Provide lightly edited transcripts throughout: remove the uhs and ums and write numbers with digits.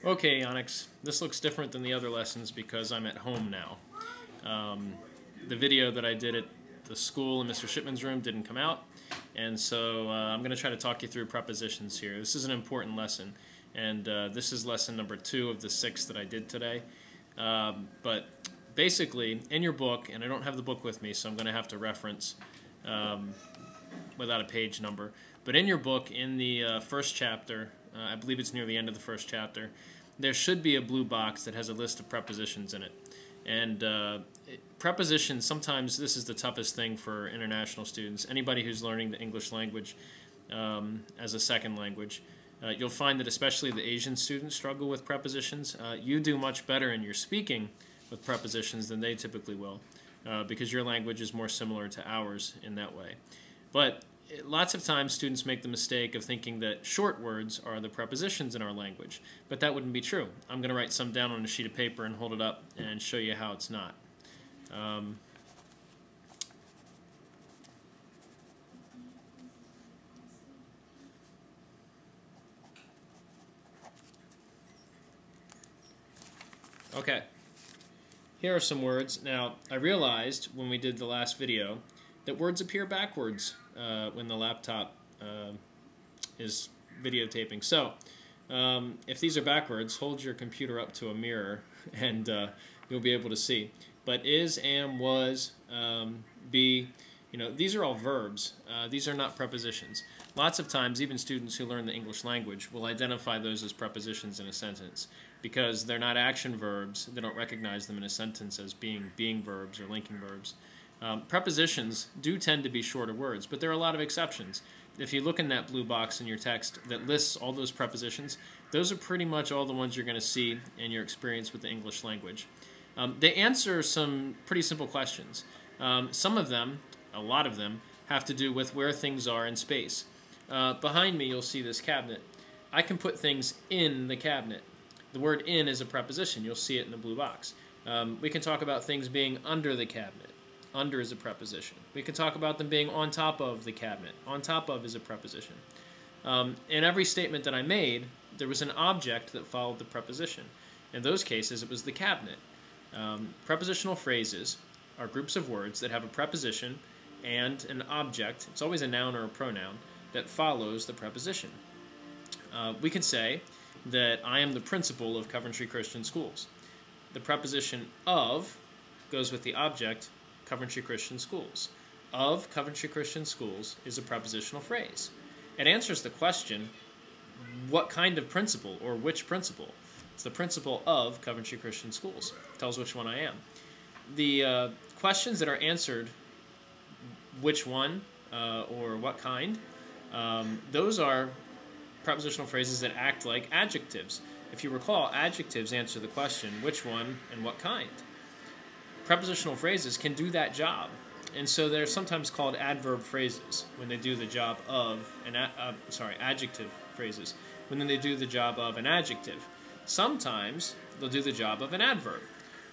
Okay, Janeks, this looks different than the other lessons because I'm at home now. The video that I did at the school in Mr. Shipman's room didn't come out, and so I'm going to try to talk you through prepositions here. This is an important lesson, and this is lesson number 2 of the 6 that I did today. But basically, in your book, and I don't have the book with me, so I'm going to have to reference without a page number, but in your book, in the first chapter, I believe it's near the end of the first chapter, there should be a blue box that has a list of prepositions in it. And prepositions, sometimes this is the toughest thing for international students. Anybody who's learning the English language as a second language, you'll find that especially the Asian students struggle with prepositions. You do much better in your speaking with prepositions than they typically will, because your language is more similar to ours in that way. But lots of times students make the mistake of thinking that short words are the prepositions in our language, but that wouldn't be true. I'm going to write some down on a sheet of paper and hold it up and show you how it's not. Okay, here are some words. Now, I realized when we did the last video that words appear backwards when the laptop is videotaping. So, if these are backwards, hold your computer up to a mirror and you'll be able to see. But is, am, was, be, these are all verbs. These are not prepositions. Lots of times, even students who learn the English language will identify those as prepositions in a sentence because they're not action verbs. They don't recognize them in a sentence as being verbs or linking verbs. Prepositions do tend to be shorter words, but there are a lot of exceptions. If you look in that blue box in your text that lists all those prepositions, those are pretty much all the ones you're going to see in your experience with the English language. They answer some pretty simple questions. Some of them, a lot of them, have to do with where things are in space. Behind me you'll see this cabinet. I can put things in the cabinet. The word in is a preposition. You'll see it in the blue box. We can talk about things being under the cabinet. Under is a preposition. We can talk about them being on top of the cabinet. On top of is a preposition. In every statement that I made, there was an object that followed the preposition. In those cases, it was the cabinet. Prepositional phrases are groups of words that have a preposition and an object. It's always a noun or a pronoun that follows the preposition. We can say that I am the principal of Coventry Christian Schools. The preposition of goes with the object Coventry Christian Schools. Of Coventry Christian Schools is a prepositional phrase. It answers the question, what kind of principal or which principal? It's the principal of Coventry Christian Schools. It tells which one I am. The questions that are answered, which one or what kind, those are prepositional phrases that act like adjectives. If you recall, adjectives answer the question, which one and what kind. Prepositional phrases can do that job, and so they're sometimes called adverb phrases when they do the job of an adjective phrases when they do the job of an adjective. Sometimes they'll do the job of an adverb,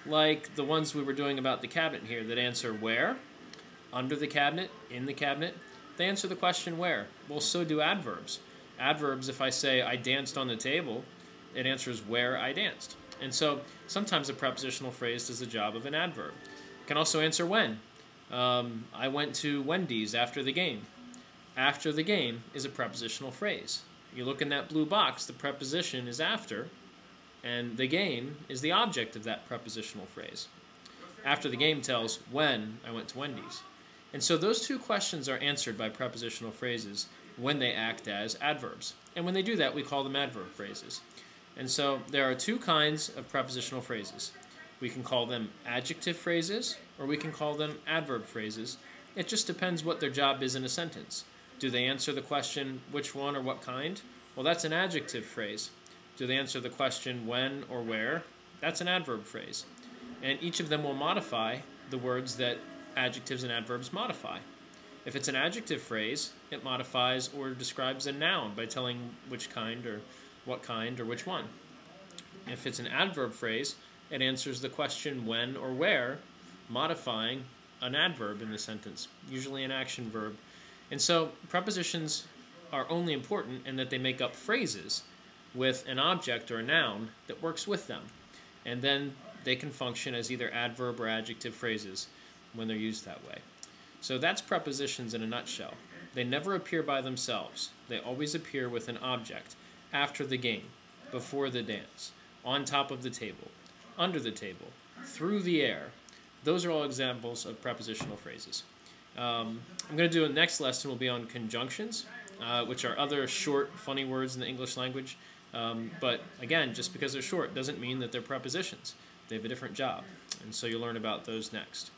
like the ones we were doing about the cabinet here that answer where, under the cabinet, in the cabinet. They answer the question where. Well, so do adverbs. Adverbs, if I say I danced on the table, it answers where I danced. And so sometimes a prepositional phrase does the job of an adverb. It can also answer when. I went to Wendy's after the game. After the game is a prepositional phrase. You look in that blue box, the preposition is after, and the game is the object of that prepositional phrase. After the game tells when I went to Wendy's. And so those two questions are answered by prepositional phrases when they act as adverbs. And when they do that, we call them adverb phrases. And so there are two kinds of prepositional phrases. We can call them adjective phrases, or we can call them adverb phrases. It just depends what their job is in a sentence. Do they answer the question, which one or what kind? Well, that's an adjective phrase. Do they answer the question, when or where? That's an adverb phrase. And each of them will modify the words that adjectives and adverbs modify. If it's an adjective phrase, it modifies or describes a noun by telling which kind or what kind or which one. If it's an adverb phrase, it answers the question when or where, modifying an adverb in the sentence, usually an action verb. And so prepositions are only important in that they make up phrases with an object or a noun that works with them. And then they can function as either adverb or adjective phrases when they're used that way. So that's prepositions in a nutshell. They never appear by themselves. They always appear with an object, after the game, before the dance, on top of the table, under the table, through the air. Those are all examples of prepositional phrases. I'm going to do a next lesson will be on conjunctions, which are other short, funny words in the English language. But again, just because they're short doesn't mean that they're prepositions. They have a different job. And so you'll learn about those next.